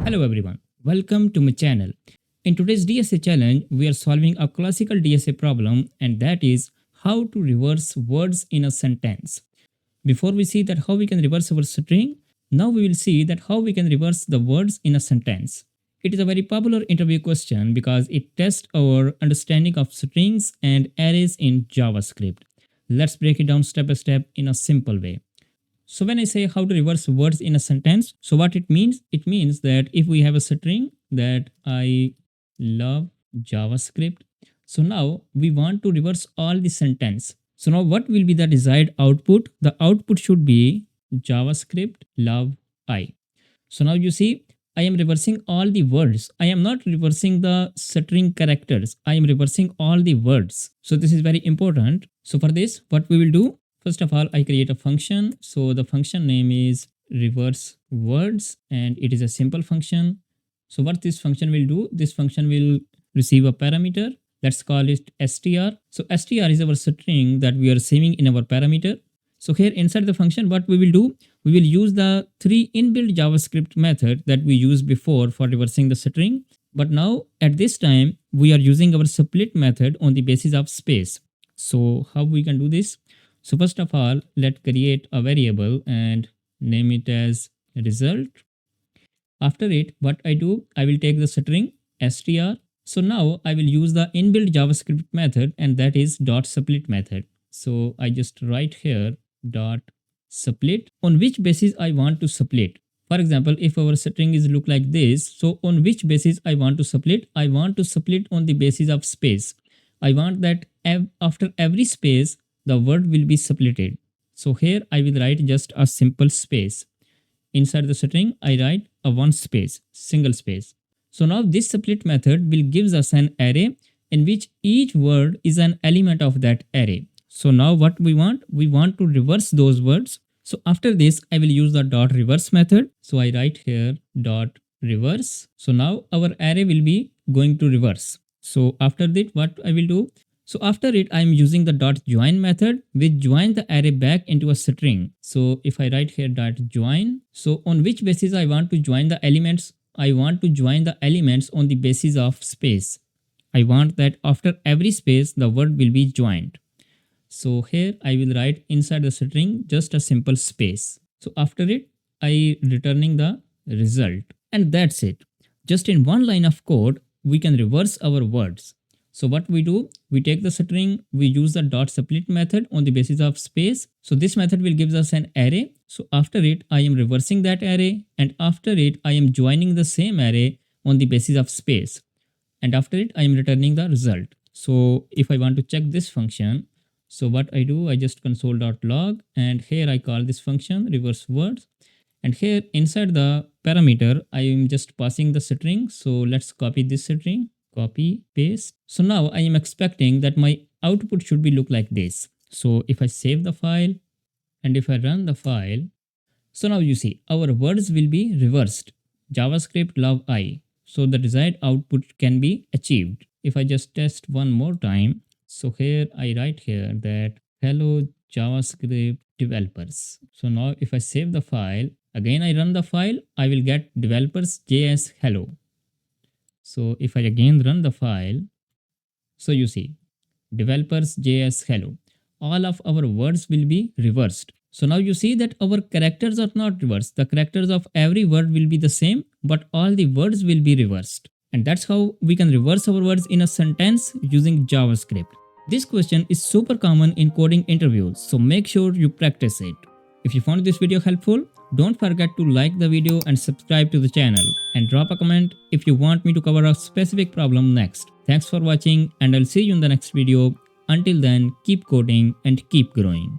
Hello everyone, welcome to my channel. In today's DSA challenge, we are solving a classical DSA problem, and that is how to reverse words in a sentence. Before we see that how we can reverse our string, now we will see that how we can reverse the words in a sentence. It is a very popular interview question because it tests our understanding of strings and arrays in JavaScript. Let's break it down step by step in a simple way. So when I say how to reverse words in a sentence, so what it means that if we have a string that I love JavaScript, so now we want to reverse all the sentence. So now what will be the desired output? The output should be JavaScript love I. So now you see, I am reversing all the words. I am not reversing the string characters. I am reversing all the words. So this is very important. So for this, what we will do? First of all, I create a function. So the function name is reverse words and it is a simple function. So what this function will do? This function will receive a parameter. Let's call it str. So str is our string that we are saving in our parameter. So here inside the function, what we will do? We will use the three inbuilt JavaScript method that we used before for reversing the string. But now at this time, we are using our split method on the basis of space. So how we can do this? So first of all, let's create a variable and name it as result. After it, what I do, I will take the string str. So now I will use the inbuilt JavaScript method, and that is .split method. So I just write here .split, on which basis I want to split. For example, if our string is look like this, so on which basis I want to split? I want to split on the basis of space. I want that after every space, the word will be splitted. So here I will write just a simple space. Inside the string, I write a one space, single space. So now this split method will gives us an array in which each word is an element of that array. So now what we want to reverse those words. So after this, I will use the .reverse method. So I write here .reverse. So now our array will be going to reverse. So after that, what I will do? So after it, I am using the .join method, which joins the array back into a string. So if I write here .join, so on which basis I want to join the elements? I want to join the elements on the basis of space. I want that after every space, the word will be joined. So here I will write inside the string just a simple space. So after it, I returning the result. And that's it. Just in one line of code, we can reverse our words. So what we do, we take the string, we use the .split method on the basis of space. So this method will give us an array. So after it, I am reversing that array, and after it, I am joining the same array on the basis of space. And after it, I am returning the result. So if I want to check this function, so what I do, I just console.log, and here I call this function reverse words. And here inside the parameter, I am just passing the string. So let's copy this string. Copy, paste. So now I am expecting that my output should be look like this. So if I save the file and if I run the file, so now you see our words will be reversed. JavaScript love I. So the desired output can be achieved. If I just test one more time, so here I write here that hello JavaScript developers. So now if I save the file, again I run the file, I will get developers.js hello. So if I again run the file, so you see developers.js hello. All of our words will be reversed. So now you see that our characters are not reversed. The characters of every word will be the same, but all the words will be reversed. And that's how we can reverse our words in a sentence using JavaScript. This question is super common in coding interviews, so make sure you practice it. If you found this video helpful, don't forget to like the video and subscribe to the channel, and drop a comment if you want me to cover a specific problem next. Thanks for watching, and I'll see you in the next video. Until then, keep coding and keep growing.